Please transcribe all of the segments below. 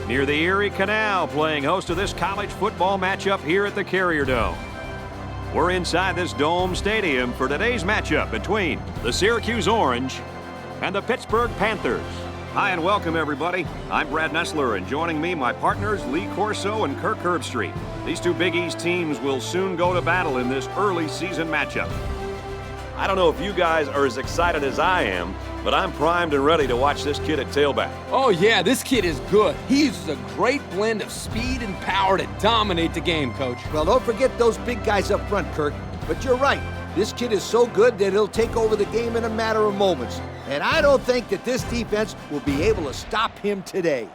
near the Erie Canal, playing host to this college football matchup here at the Carrier Dome. We're inside this Dome Stadium for today's matchup between the Syracuse Orange and the Pittsburgh Panthers. Hi and welcome, everybody. I'm Brad Nessler, and joining me, my partners Lee Corso and Kirk Herbstreit. These two Big East teams will soon go to battle in this early season matchup. I don't know if you guys are as excited as I am, but I'm primed and ready to watch this kid at tailback. Oh yeah, this kid is good. He's a great blend of speed and power to dominate the game, Coach. Well, don't forget those big guys up front, Kirk. But you're right. This kid is so good that he'll take over the game in a matter of moments. And I don't think that this defense will be able to stop him today.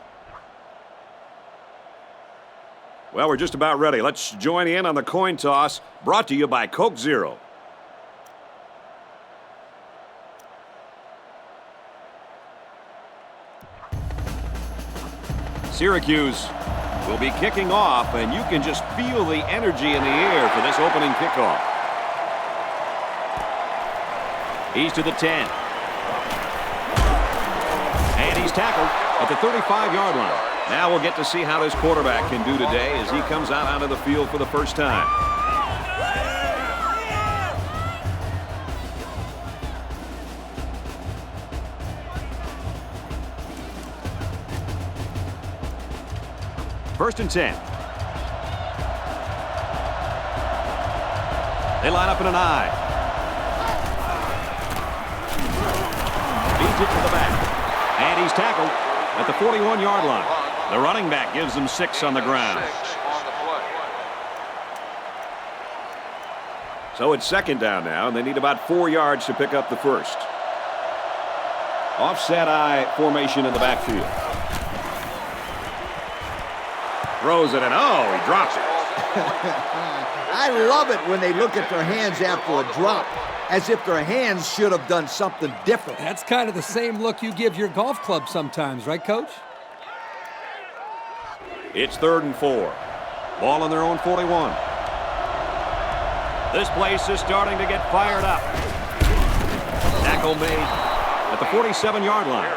Well, we're just about ready. Let's join in on the coin toss, brought to you by Coke Zero. Syracuse will be kicking off, and you can just feel the energy in the air for this opening kickoff. He's to the 10. And he's tackled at the 35-yard line. Now we'll get to see how this quarterback can do today as he comes out onto the field for the first time. First and 10. They line up in an I. Feeds it to the back. And he's tackled at the 41-yard line. The running back gives them 6 on the ground. So it's second down now, and they need about 4 yards to pick up the first. Offset I formation in the backfield. Throws it, and oh, he drops it. I love it when they look at their hands after a drop, as if their hands should have done something different. That's kind of the same look you give your golf club sometimes, right, Coach? It's 3rd and 4. Ball on their own 41. This place is starting to get fired up. Tackle made at the 47-yard line.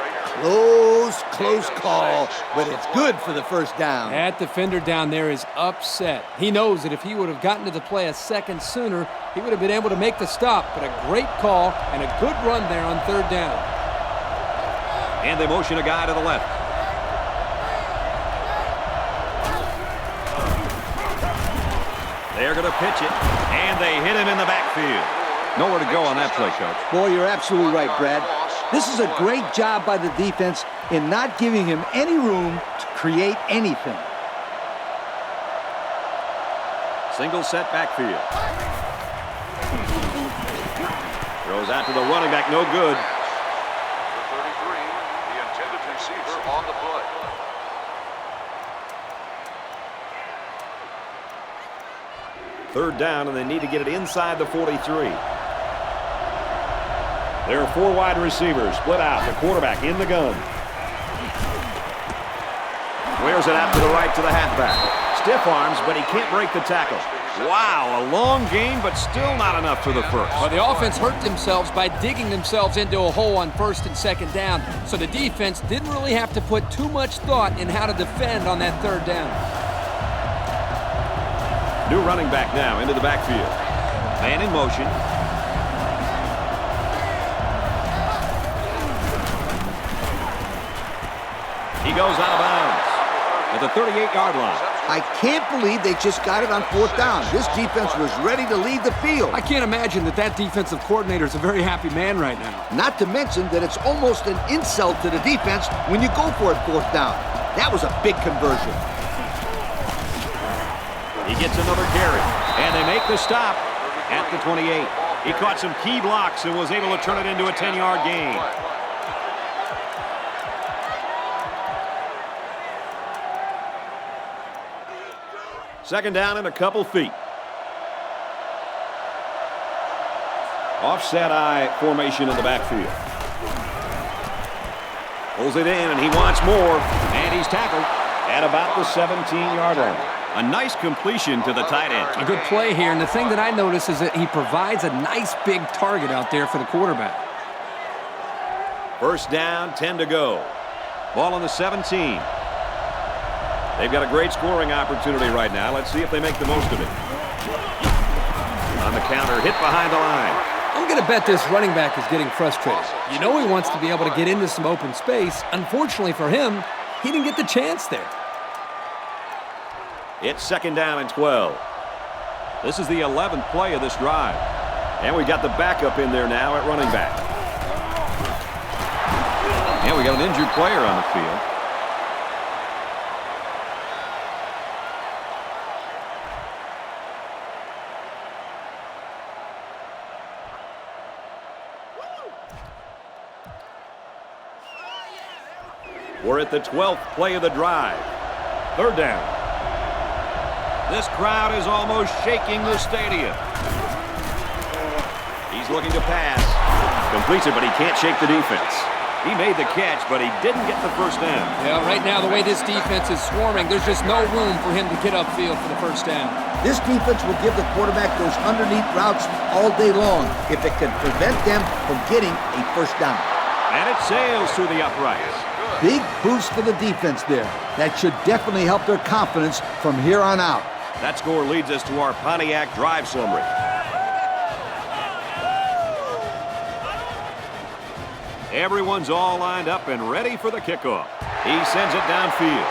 Close call, but it's good for the first down. That defender down there is upset. He knows that if he would have gotten to the play a second sooner, he would have been able to make the stop. But a great call and a good run there on 3rd down. And they motion a guy to the left. They're going to pitch it, and they hit him in the backfield. Nowhere to go on that play, Coach. Boy, you're absolutely right, Brad. This is a great job by the defense in not giving him any room to create anything. Single set backfield. Throws out to the running back, no good. The 33, the intended receiver on the play. Third down, and they need to get it inside the 43. There are 4 wide receivers split out. The quarterback in the gun. Wears it out to the right to the halfback. Stiff arms, but he can't break the tackle. Wow, a long game, but still not enough for the first. Well, the offense hurt themselves by digging themselves into a hole on 1st and 2nd down. So the defense didn't really have to put too much thought in how to defend on that 3rd down. New running back now into the backfield. Man in motion. He goes out of bounds at the 38-yard line. I can't believe they just got it on 4th down. This defense was ready to leave the field. I can't imagine that defensive coordinator is a very happy man right now. Not to mention that it's almost an insult to the defense when you go for it 4th down. That was a big conversion. He gets another carry, and they make the stop at the 28. He caught some key blocks and was able to turn it into a 10-yard gain. Second down and a couple feet. Offset I formation in the backfield. Pulls it in, and he wants more. And he's tackled at about the 17-yard line. A nice completion to the tight end. A good play here, and the thing that I notice is that he provides a nice big target out there for the quarterback. First down, 10 to go. Ball on the 17. They've got a great scoring opportunity right now. Let's see if they make the most of it. On the counter, hit behind the line. I'm going to bet this running back is getting frustrated. You know he wants to be able to get into some open space. Unfortunately for him, he didn't get the chance there. It's 2nd down and 12. This is the 11th play of this drive. And we got the backup in there now at running back. And we got an injured player on the field. We're at the 12th play of the drive. 3rd down. This crowd is almost shaking the stadium. He's looking to pass. Completes it, but he can't shake the defense. He made the catch, but he didn't get the first down. Yeah, right now, the way this defense is swarming, there's just no room for him to get upfield for the first down. This defense will give the quarterback those underneath routes all day long if it can prevent them from getting a first down. And it sails through the uprights. Big boost for the defense there. That should definitely help their confidence from here on out. That score leads us to our Pontiac drive summary. Everyone's all lined up and ready for the kickoff. He sends it downfield.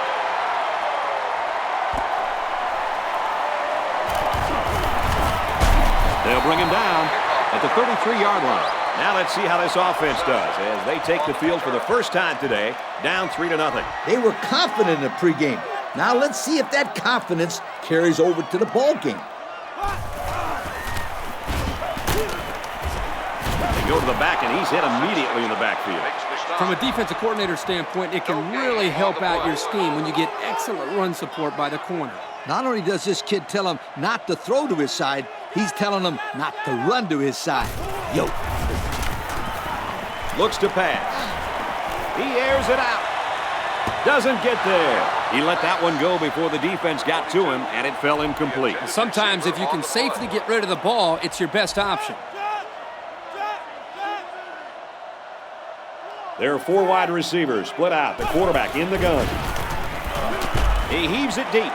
They'll bring him down at the 33-yard line. Now let's see how this offense does as they take the field for the first time today, down 3-0. They were confident in the pregame. Now let's see if that confidence carries over to the ball game. They go to the back, and he's hit immediately in the backfield. From a defensive coordinator standpoint, it can really help out your scheme when you get excellent run support by the corner. Not only does this kid tell him not to throw to his side, he's telling him not to run to his side. Yo. Looks to pass. He airs it out. Doesn't get there. He let that one go before the defense got to him, and it fell incomplete. Sometimes if you can safely get rid of the ball, it's your best option. There are 4 wide receivers split out. The quarterback in the gun. He heaves it deep.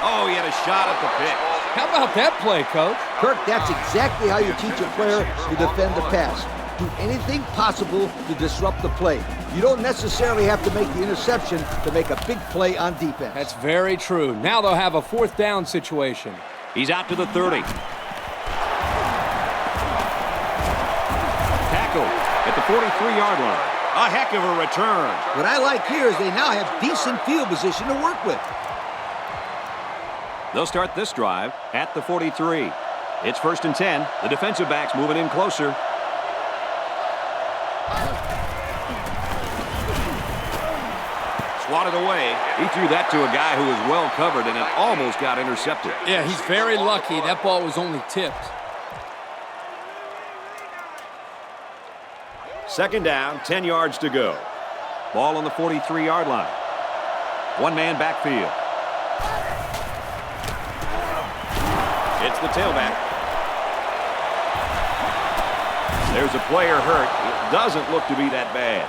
Oh, he had a shot at the pitch. How about that play, Coach? Kirk, that's exactly how you teach a player to defend the pass. Do anything possible to disrupt the play. You don't necessarily have to make the interception to make a big play on defense. That's very true. Now they'll have a 4th down situation. He's out to the 30. Tackled at the 43-yard line. A heck of a return. What I like here is they now have decent field position to work with. They'll start this drive at the 43. It's 1st and 10. The defensive backs moving in closer. Swatted away. He threw that to a guy who was well covered, and it almost got intercepted. Yeah, he's very lucky. That ball was only tipped. 2nd down, 10 yards to go. Ball on the 43-yard line. One-man backfield. It's the tailback. There's a player hurt. It doesn't look to be that bad.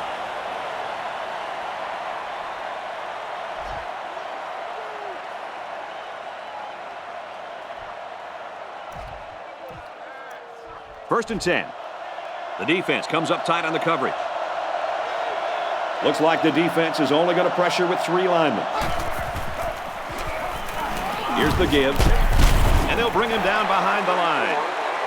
First and 10. The defense comes up tight on the coverage. Looks like the defense is only going to pressure with 3 linemen. Here's the give. And they'll bring him down behind the line.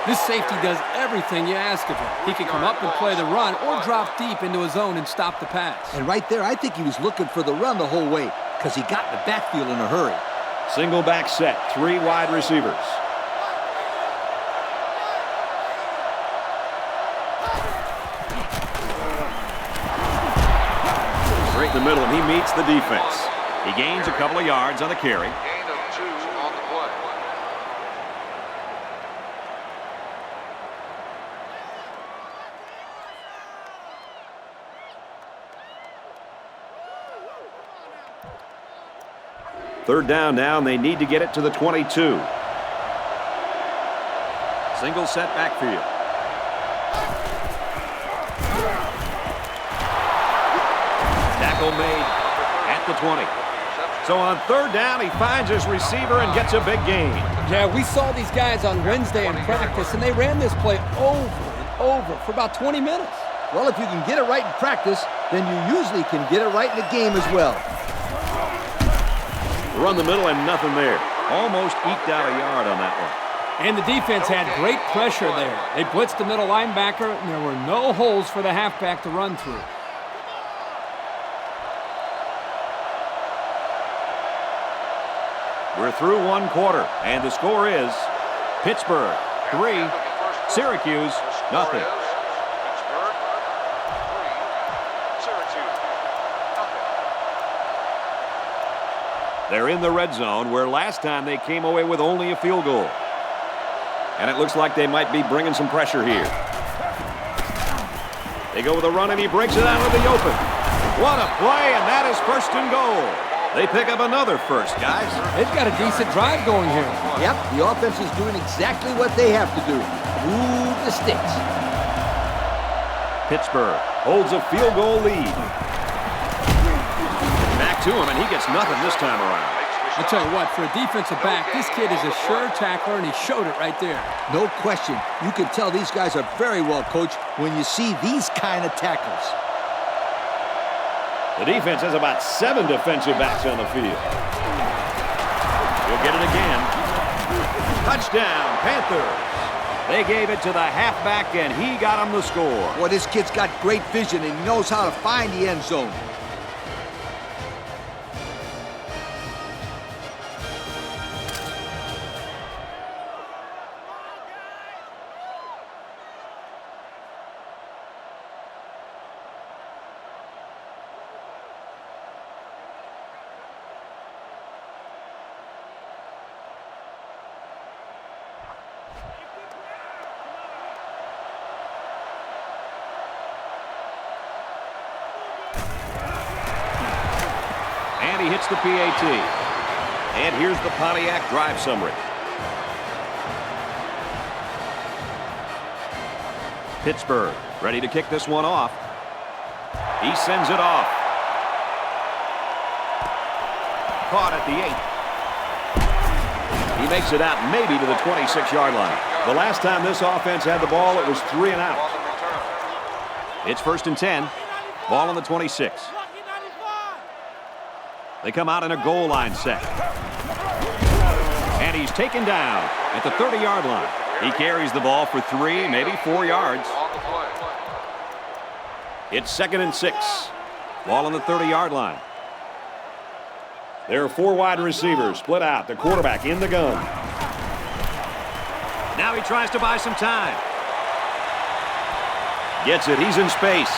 This safety does everything you ask of him. He can come up and play the run or drop deep into his zone and stop the pass. And right there, I think he was looking for the run the whole way because he got in the backfield in a hurry. Single back set, 3 wide receivers. Straight in the middle, and he meets the defense. He gains a couple of yards on the carry. Gain of 2 on the play. Third down now, and they need to get it to the 22. Single set backfield. Tackle made at at the 20. So on third down, he finds his receiver and gets a big gain. Yeah, we saw these guys on Wednesday in practice, and they ran this play over and over for about 20 minutes. Well, if you can get it right in practice, then you usually can get it right in the game as well. Run the middle and nothing there. Almost eked out a yard on that one. And the defense had great pressure there. They blitzed the middle linebacker, and there were no holes for the halfback to run through. We're through one quarter, and the score is Pittsburgh 3, Syracuse nothing. Pittsburgh 3, Syracuse nothing. They're in the red zone, where last time they came away with only a field goal. And it looks like they might be bringing some pressure here. They go with a run, and he breaks it out of the open. What a play, and that is first and goal. They pick up another first, guys. They've got a decent drive going here. Yep, the offense is doing exactly what they have to do. Move the sticks. Pittsburgh holds a field goal lead. Back to him, and he gets nothing this time around. I'll tell you what, for a defensive back, this kid is a sure tackler, and he showed it right there. No question. You can tell these guys are very well coached when you see these kind of tackles. The defense has about 7 defensive backs on the field. He'll get it again. Touchdown, Panthers. They gave it to the halfback, and he got him the score. Boy, this kid's got great vision, and he knows how to find the end zone. And he hits the PAT. And here's the Pontiac drive summary. Pittsburgh ready to kick this one off. He sends it off. Caught at the 8. He makes it out maybe to the 26-yard line. The last time this offense had the ball, it was 3 and out. It's first and 10. Ball on the 26. They come out in a goal line set. And he's taken down at the 30-yard line. He carries the ball for 3, maybe 4 yards. It's second and 6. Ball on the 30-yard line. There are 4 wide receivers split out. The quarterback in the gun. Now he tries to buy some time. Gets it. He's in space.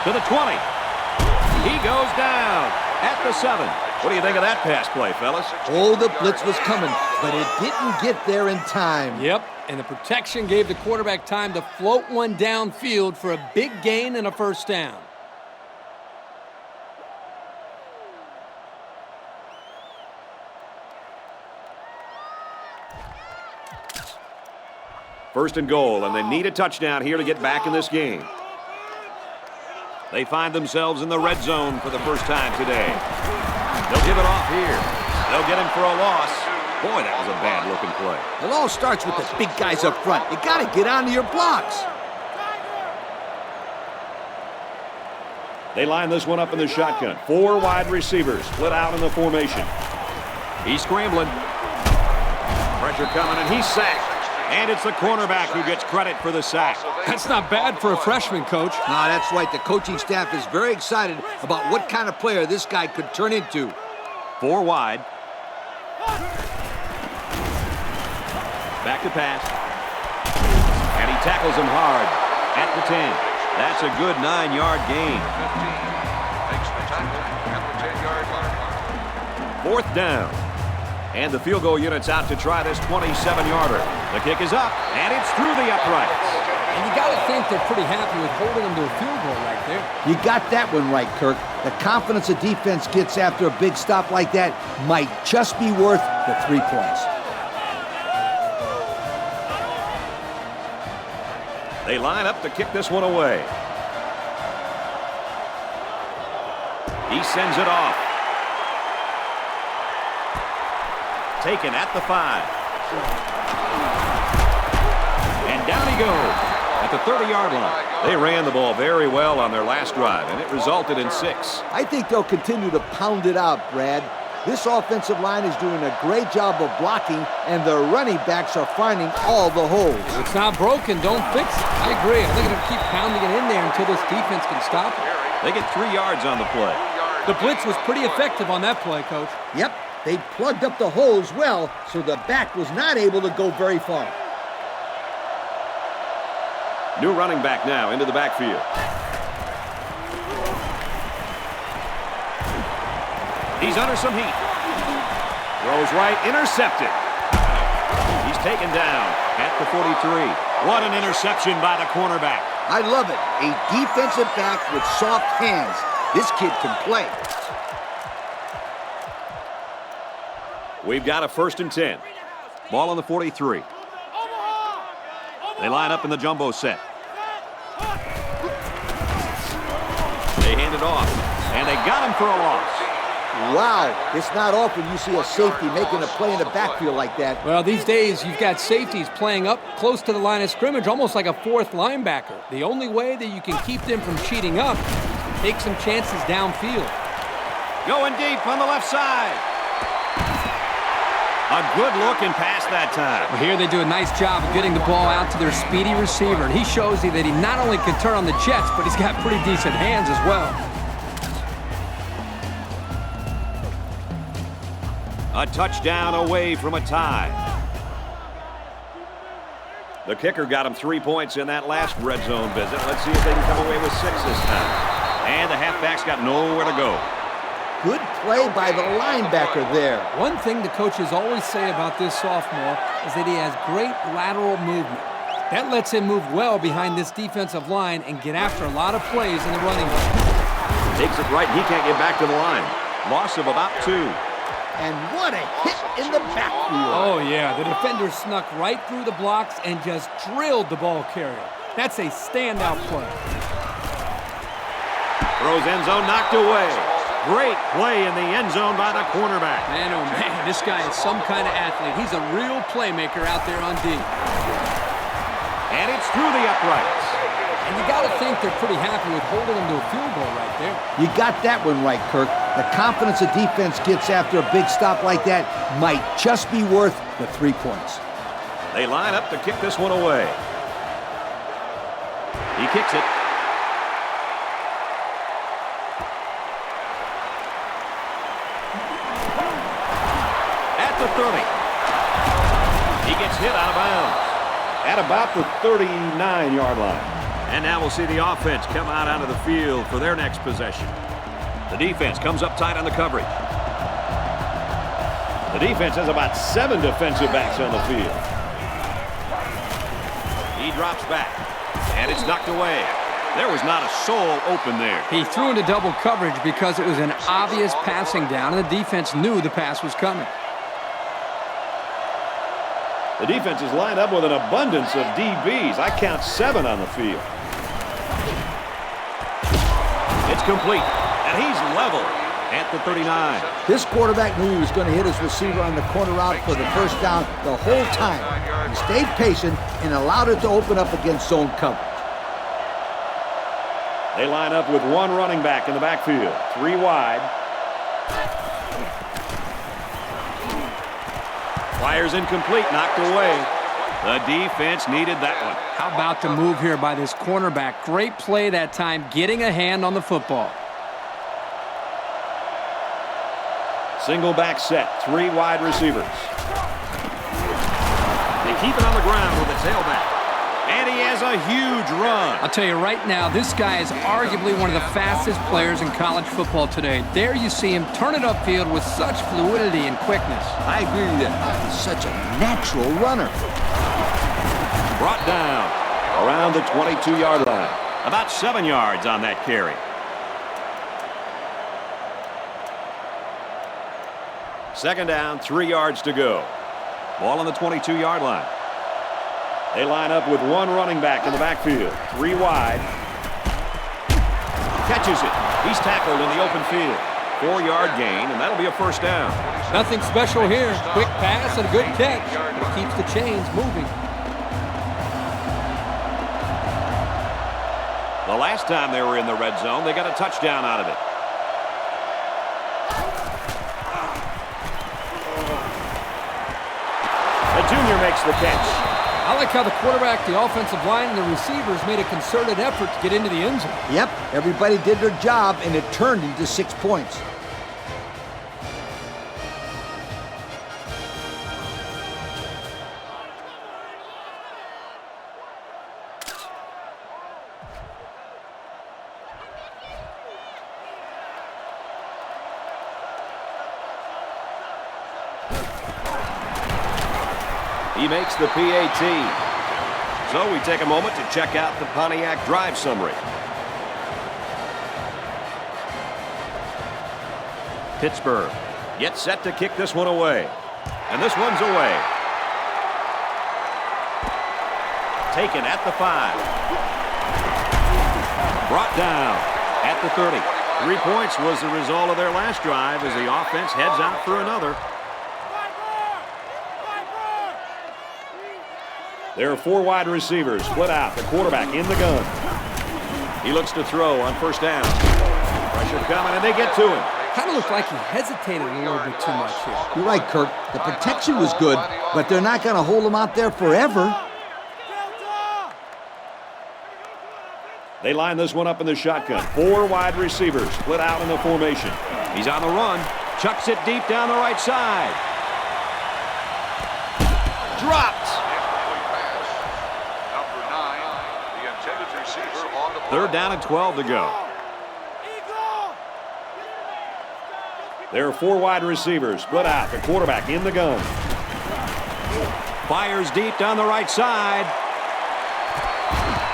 To the 20. He goes down at the 7. What do you think of that pass play, fellas? Oh, the blitz was coming, but it didn't get there in time. Yep, and the protection gave the quarterback time to float one downfield for a big gain and a first down. First and goal, and they need a touchdown here to get back in this game. They find themselves in the red zone for the first time today. They'll give it off here. They'll get him for a loss. Boy, that was a bad-looking play. It all starts with the big guys up front. You got to get onto your blocks. They line this one up in the shotgun. 4 wide receivers split out in the formation. He's scrambling. Pressure coming, and he's sacked. And it's the cornerback who gets credit for the sack. That's not bad for a freshman, Coach. No, that's right. The coaching staff is very excited about what kind of player this guy could turn into. 4 wide. Back to pass. And he tackles him hard at the 10. That's a good 9-yard gain. 15 makes the tackle at the 10-yard line. 4th down. And the field goal unit's out to try this 27-yarder. The kick is up, and it's through the uprights. And you got to think they're pretty happy with holding them to a field goal right there. You got that one right, Kirk. The confidence a defense gets after a big stop like that might just be worth the 3 points. They line up to kick this one away. He sends it off. taken at the 5. And down he goes at the 30-yard line. They ran the ball very well on their last drive, and it resulted in 6. I think they'll continue to pound it out, Brad. This offensive line is doing a great job of blocking, and their running backs are finding all the holes. If it's not broken, don't fix it. I agree. I think it'll keep pounding it in there until this defense can stop it. They get 3 yards on the play. The blitz was pretty effective on that play, Coach. Yep, they plugged up the holes well, so the back was not able to go very far. New running back now into the backfield. He's under some heat. Throws right, intercepted. He's taken down at the 43. What an interception by the cornerback. I love it. A defensive back with soft hands. This kid can play. We've got a 1st and 10. Ball on the 43. They line up in the jumbo set. They hand it off, and they got him for a loss. Wow, it's not often you see a safety making a play in the backfield like that. Well, these days you've got safeties playing up close to the line of scrimmage, almost like a 4th linebacker. The only way that you can keep them from cheating up is take some chances downfield. Going deep on the left side. A good looking pass that time. Well, here they do a nice job of getting the ball out to their speedy receiver, and he shows you that he not only can turn on the jets, but he's got pretty decent hands as well. A touchdown away from a tie. The kicker got him 3 points in that last red zone visit. Let's see if they can come away with 6 this time. And the halfback's got nowhere to go. Good play by the linebacker there. One thing the coaches always say about this sophomore is that he has great lateral movement. That lets him move well behind this defensive line and get after a lot of plays in the running game. Takes it right, he can't get back to the line. Loss of about 2. And what a hit in the backfield. Oh, yeah. The defender snuck right through the blocks and just drilled the ball carrier. That's a standout play. Throws end zone, knocked away. Great play in the end zone by the cornerback. Man, oh, man, this guy is some kind of athlete. He's a real playmaker out there on D. And it's through the uprights. And you got to think they're pretty happy with holding him to a field goal right there. You got that one right, Kirk. The confidence a defense gets after a big stop like that might just be worth the 3 points. They line up to kick this one away. He kicks it. At the 30. He gets hit out of bounds at about the 39-yard line. And now we'll see the offense come out onto the field for their next possession. The defense comes up tight on the coverage. The defense has about 7 defensive backs on the field. He drops back, and it's knocked away. There was not a soul open there. He threw into double coverage because it was an obvious passing down, and the defense knew the pass was coming. The defense is lined up with an abundance of DBs. I count 7 on the field. It's complete, and he's level at the 39. This quarterback knew he was going to hit his receiver on the corner route for the first down the whole time. He stayed patient and allowed it to open up against zone coverage. They line up with 1 running back in the backfield, 3 wide. Fires incomplete, knocked away. The defense needed that one. How about the move here by this cornerback? Great play that time, getting a hand on the football. Single back set, 3 wide receivers. They keep it on the ground with the tailback. And he has a huge run. I'll tell you right now, this guy is arguably one of the fastest players in college football today. There you see him turn it upfield with such fluidity and quickness. I agree with you. He's such a natural runner. Brought down around the 22-yard line. About 7 yards on that carry. Second down, 3 yards to go. Ball on the 22-yard line. They line up with 1 running back in the backfield, 3 wide. Catches it. He's tackled in the open field. 4-yard gain, and that'll be a first down. Nothing special here. Quick pass and a good catch. It keeps the chains moving. The last time they were in the red zone, they got a touchdown out of it. The junior makes the catch. I like how the quarterback, the offensive line, and the receivers made a concerted effort to get into the end zone. Yep, everybody did their job, and it turned into 6 points. He makes the PAT. So we take a moment to check out the Pontiac drive summary. Pittsburgh gets set to kick this one away. And this one's away. Taken at the 5. Brought down at the 30. 3 points was the result of their last drive as the offense heads out for another. There are 4 wide receivers split out. The quarterback in the gun. He looks to throw on first down. Pressure coming, and they get to him. Kind of looked like he hesitated a little bit too much here. You're right, Kirk. The protection was good, but they're not going to hold him out there forever. They line this one up in the shotgun. 4 wide receivers split out in the formation. He's on the run. Chucks it deep down the right side. Dropped. Third down and 12 to go. There are 4 wide receivers split out. The quarterback in the gun. Fires deep down the right side.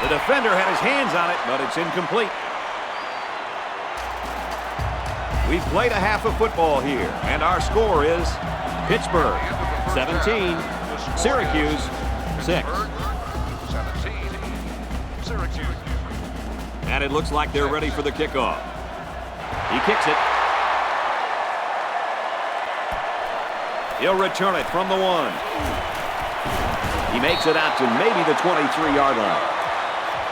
The defender had his hands on it, but it's incomplete. We've played a half of football here, and our score is Pittsburgh 17, Syracuse 6. And it looks like they're ready for the kickoff. He kicks it. He'll return it from the 1. He makes it out to maybe the 23-yard line.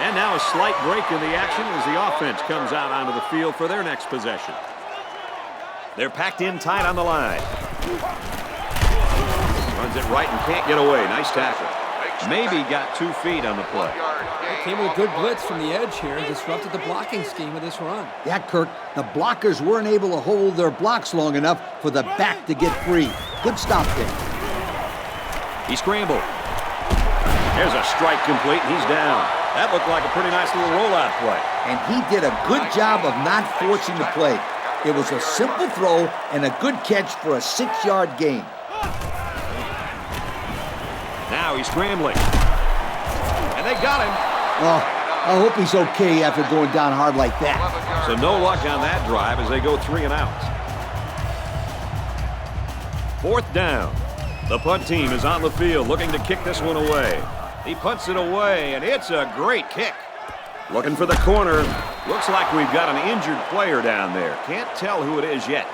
And now a slight break in the action as the offense comes out onto the field for their next possession. They're packed in tight on the line. Runs it right and can't get away. Nice tackle. Maybe got 2 feet on the play. Came with a good blitz from the edge here and disrupted the blocking scheme of this run. Yeah, Kirk, the blockers weren't able to hold their blocks long enough for the back to get free. Good stop there. He scrambled. There's a strike complete, and he's down. That looked like a pretty nice little rollout play. And he did a good job of not forcing the play. It was a simple throw and a good catch for a 6-yard gain. Now he's scrambling. And they got him. Oh, I hope he's okay after going down hard like that. So no luck on that drive as they go 3 and out. 4th down. The punt team is on the field looking to kick this one away. He punts it away, and it's a great kick. Looking for the corner. Looks like we've got an injured player down there. Can't tell who it is yet.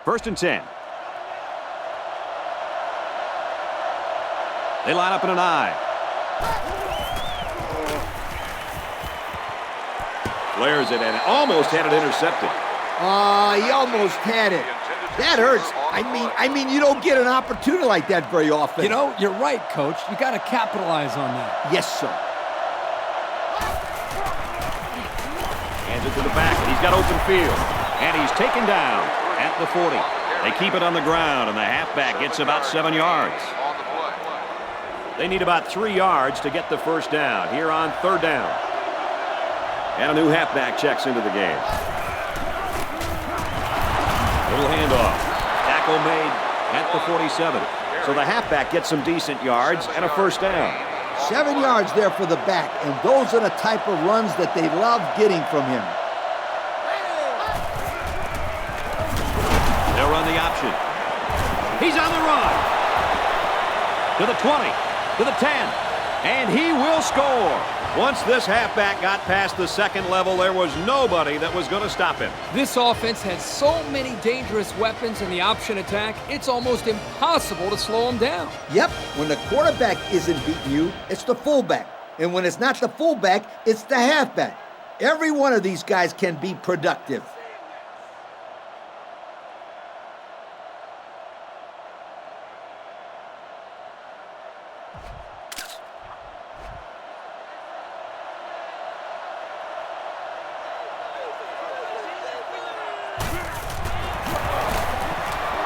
First and 10. They line up in an I. Flares it and almost had it intercepted. He almost had it. That hurts. I mean, you don't get an opportunity like that very often. You know, you're right, Coach. You got to capitalize on that. Yes, sir. Hands it to the back, and he's got open field. And he's taken down at the 40. They keep it on the ground, and the halfback gets about 7 yards. They need about 3 yards to get the first down here on 3rd down. And a new halfback checks into the game. Little handoff. Tackle made at the 47. So the halfback gets some decent yards and a first down. 7 yards there for the back, and those are the type of runs that they love getting from him. the option. He's on the run. To the 20, to the 10, and he will score. Once this halfback got past the second level, there was nobody that was going to stop him. This offense has so many dangerous weapons in the option attack, it's almost impossible to slow them down. Yep, when the quarterback isn't beating you, it's the fullback. And when it's not the fullback, it's the halfback. Every one of these guys can be productive.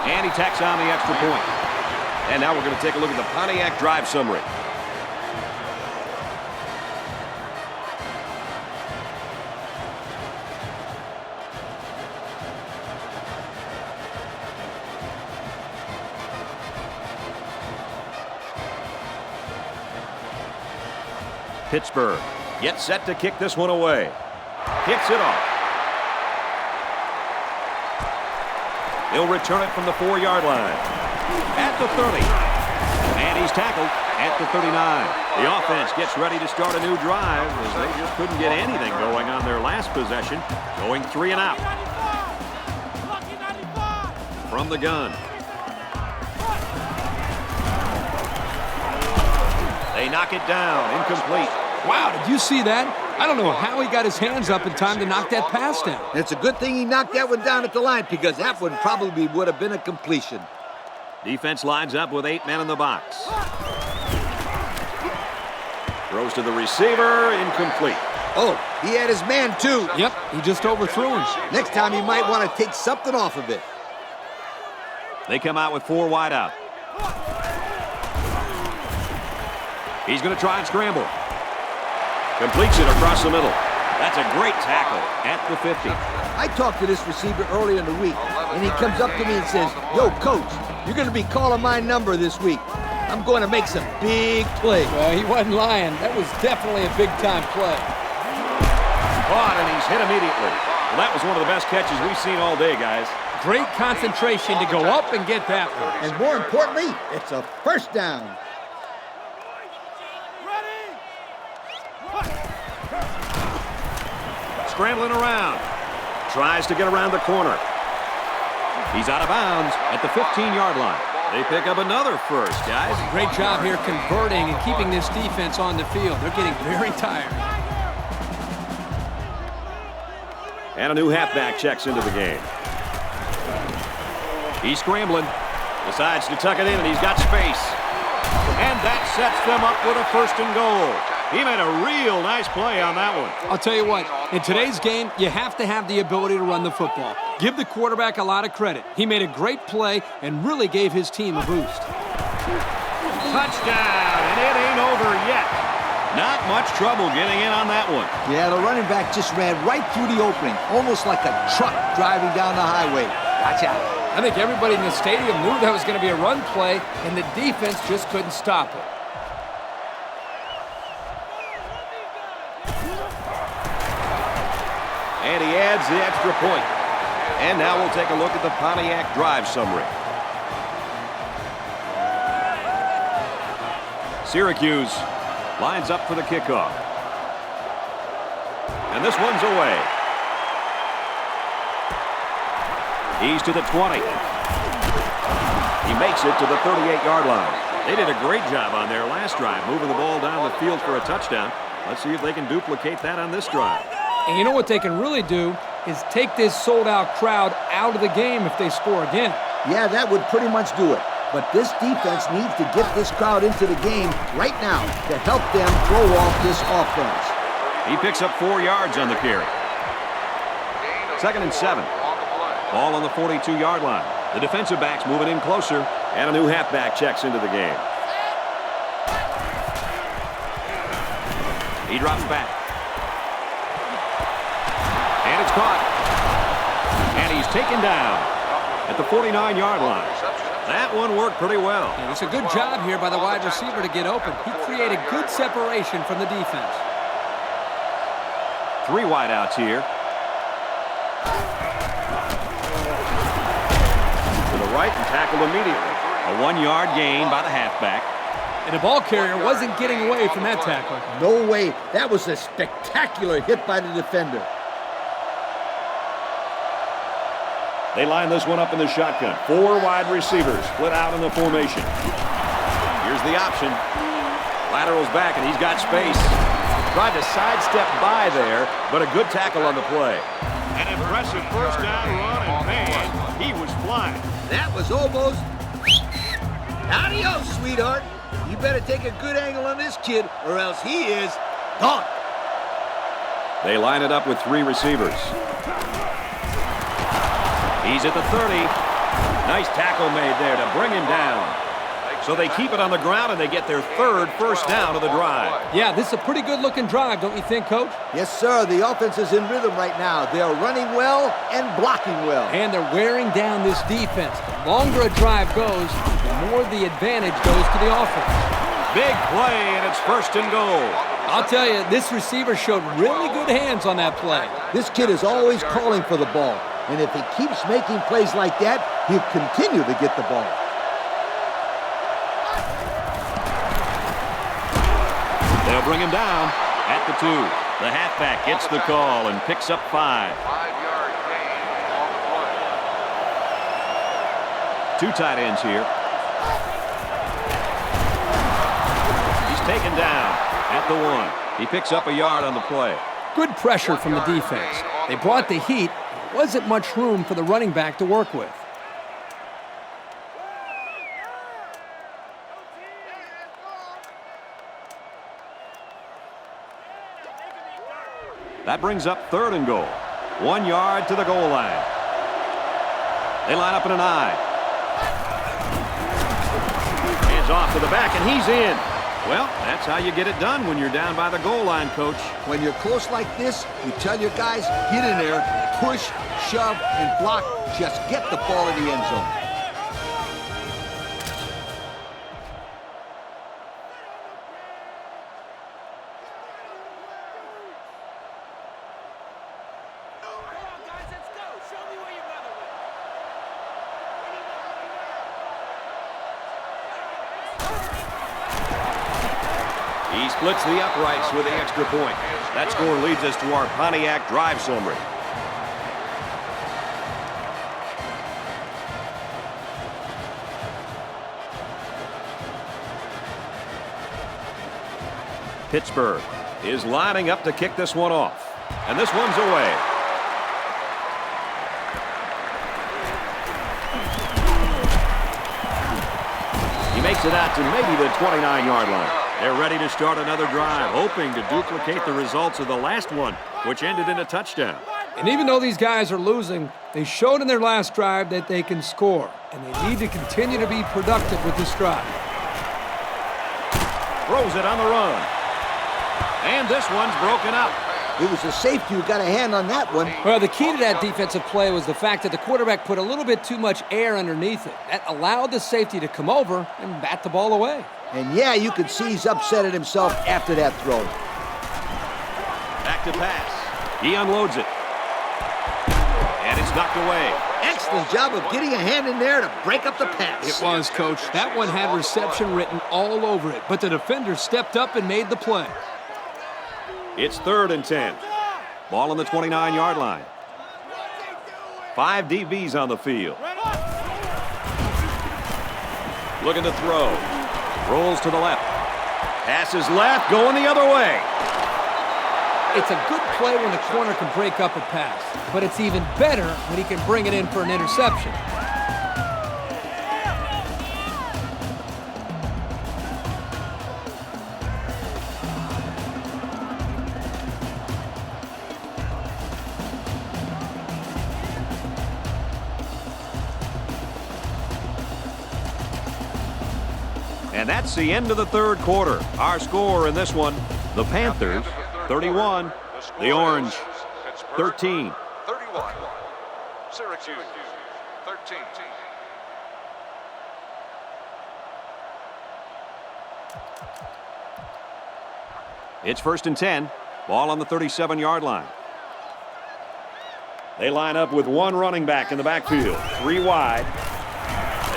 And he tacks on the extra point. And now we're going to take a look at the Pontiac drive summary. Pittsburgh gets set to kick this one away. Kicks it off. He'll return it from the 4-yard line. At the 30. And he's tackled at the 39. The offense gets ready to start a new drive as they just couldn't get anything going on their last possession, going 3 and out. From the gun. They knock it down, incomplete. Wow, did you see that? I don't know how he got his hands up in time to knock that pass down. It's a good thing he knocked that one down at the line because that one probably would have been a completion. Defense lines up with 8 men in the box. Throws to the receiver, incomplete. Oh, he had his man too. Yep, he just overthrew him. Next time he might want to take something off of it. They come out with 4 wide out. He's going to try and scramble. Completes it across the middle. That's a great tackle at the 50. I talked to this receiver earlier in the week, and he comes up to me and says, "Yo, coach, you're going to be calling my number this week. I'm going to make some big plays." Well, he wasn't lying. That was definitely a big-time play. Caught, and he's hit immediately. Well, that was one of the best catches we've seen all day, guys. Great concentration to go up and get that one. And more importantly, it's a first down. Scrambling around. Tries to get around the corner. He's out of bounds at the 15-yard line. They pick up another first, guys. Great job here converting and keeping this defense on the field. They're getting very tired. And a new halfback checks into the game. He's scrambling. Decides to tuck it in, and he's got space. And that sets them up with a 1st and goal. He made a real nice play on that one. I'll tell you what, in today's game, you have to have the ability to run the football. Give the quarterback a lot of credit. He made a great play and really gave his team a boost. Touchdown, and it ain't over yet. Not much trouble getting in on that one. Yeah, the running back just ran right through the opening, almost like a truck driving down the highway. Watch out. I think everybody in the stadium knew that was going to be a run play, and the defense just couldn't stop it. And he adds the extra point. And now we'll take a look at the Pontiac drive summary. Syracuse lines up for the kickoff. And this one's away. He's to the 20. He makes it to the 38-yard line. They did a great job on their last drive, moving the ball down the field for a touchdown. Let's see if they can duplicate that on this drive. And you know what they can really do is take this sold-out crowd out of the game if they score again. Yeah, that would pretty much do it. But this defense needs to get this crowd into the game right now to help them throw off this offense. He picks up 4 yards on the carry. 2nd and 7. Ball on the 42-yard line. The defensive back's moving in closer, and a new halfback checks into the game. He drops back. And it's caught. And he's taken down at the 49-yard line. That one worked pretty well. Yeah, it's a good job here by the wide receiver to get open. He created good separation from the defense. 3 wideouts here. To the upright and tackled immediately. A 1-yard gain by the halfback. And the ball carrier wasn't getting away from that tackle. No way. That was a spectacular hit by the defender. They line this one up in the shotgun. 4 wide receivers split out in the formation. Here's the option. Laterals back, and he's got space. Tried to sidestep by there, but a good tackle on the play. An impressive first down run, and man, he was flying. That was almost... Adios, sweetheart. You better take a good angle on this kid, or else he is gone. They line it up with 3 receivers. He's at the 30. Nice tackle made there to bring him down. So they keep it on the ground, and they get their 3rd first down of the drive. Yeah, this is a pretty good-looking drive, don't you think, Coach? Yes, sir. The offense is in rhythm right now. They are running well and blocking well. And they're wearing down this defense. The longer a drive goes, the more the advantage goes to the offense. Big play, and it's 1st and goal. I'll tell you, this receiver showed really good hands on that play. This kid is always calling for the ball. And if he keeps making plays like that, he'll continue to get the ball. They'll bring him down at the 2. The halfback gets the call and picks up 5. 5-yard gain on the play. 2 tight ends here. He's taken down at the 1. He picks up a yard on the play. Good pressure from the defense. They brought the heat. There wasn't much room for the running back to work with. That brings up 3rd and goal. 1 yard to the goal line. They line up in an I. Hands off to the back, and he's in. Well, that's how you get it done when you're down by the goal line, Coach. When you're close like this, you tell your guys, get in there, push, shove, and block. Just get the ball in the end zone. He splits the uprights with the extra point. That score leads us to our Pontiac drive summary. Pittsburgh is lining up to kick this one off. And this one's away. He makes it out to maybe the 29-yard line. They're ready to start another drive, hoping to duplicate the results of the last one, which ended in a touchdown. And even though these guys are losing, they showed in their last drive that they can score, and they need to continue to be productive with this drive. Throws it on the run. And this one's broken up. It was a safety who got a hand on that one. Well, the key to that defensive play was the fact that the quarterback put a little bit too much air underneath it. That allowed the safety to come over and bat the ball away. And yeah, you could see he's upset at himself after that throw. Back to pass. He unloads it. And it's knocked away. Excellent job of getting a hand in there to break up the pass. It was, Coach. That one had reception written all over it, but the defender stepped up and made the play. It's 3rd and 10. Ball on the 29-yard line. 5 DBs on the field. Looking to throw. Rolls to the left. Passes left, going the other way. It's a good play when the corner can break up a pass, but it's even better when he can bring it in for an interception. And that's the end of the 3rd quarter. Our score in this one, the Panthers 31, the Orange 13. 31. Syracuse 13. It's 1st and 10. Ball on the 37-yard line. They line up with 1 running back in the backfield. 3 wide.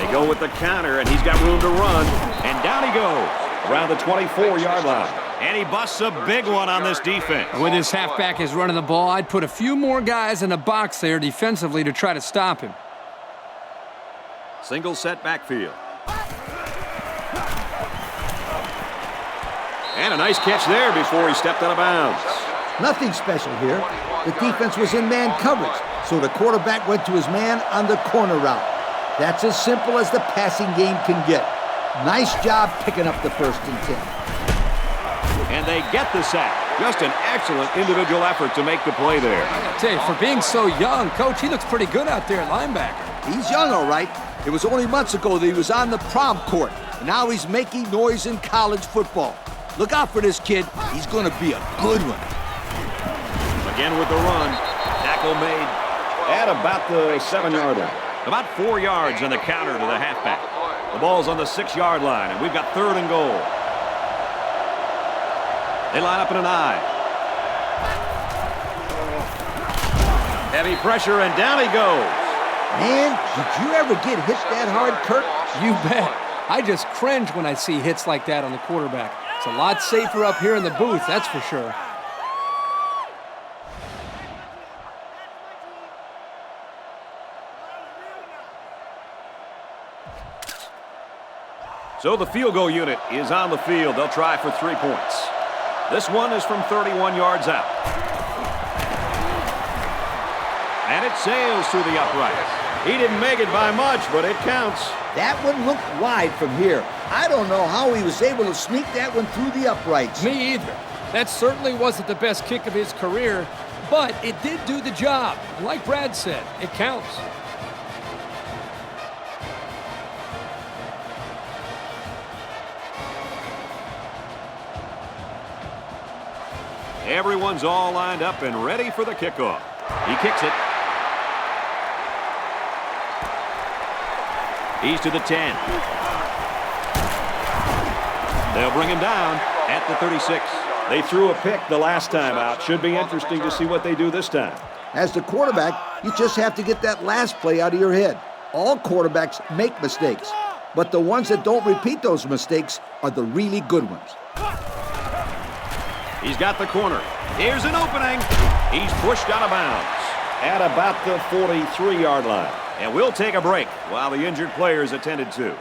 They go with the counter, and he's got room to run. And down he goes around the 24-yard line. And he busts a big one on this defense. With his halfback is running the ball, I'd put a few more guys in the box there defensively to try to stop him. Single set backfield. And a nice catch there before he stepped out of bounds. Nothing special here. The defense was in man coverage, so the quarterback went to his man on the corner route. That's as simple as the passing game can get. Nice job picking up the 1st and 10. And they get the sack. Just an excellent individual effort to make the play there. I tell you, for being so young, Coach, he looks pretty good out there at linebacker. He's young, all right. It was only months ago that he was on the prom court, and now he's making noise in college football. Look out for this kid. He's going to be a good one. Again with the run. Tackle made at about the 7-yard line. About 4 yards on the counter to the halfback. The ball's on the 6-yard line, and we've got 3rd and goal. They line up in an I. Heavy pressure, and down he goes. Man, did you ever get hit that hard, Kirk? You bet. I just cringe when I see hits like that on the quarterback. It's a lot safer up here in the booth, that's for sure. So the field goal unit is on the field. They'll try for 3 points. This one is from 31 yards out. And it sails through the uprights. He didn't make it by much, but it counts. That one looked wide from here. I don't know how he was able to sneak that one through the uprights. Me either. That certainly wasn't the best kick of his career, but it did do the job. And like Brad said, it counts. Everyone's all lined up and ready for the kickoff. He kicks it. He's to the 10. They'll bring him down at the 36. They threw a pick the last time out. Should be interesting to see what they do this time. As the quarterback, you just have to get that last play out of your head. All quarterbacks make mistakes, but the ones that don't repeat those mistakes are the really good ones. He's got the corner. Here's an opening. He's pushed out of bounds at about the 43-yard line. And we'll take a break while the injured players attended to.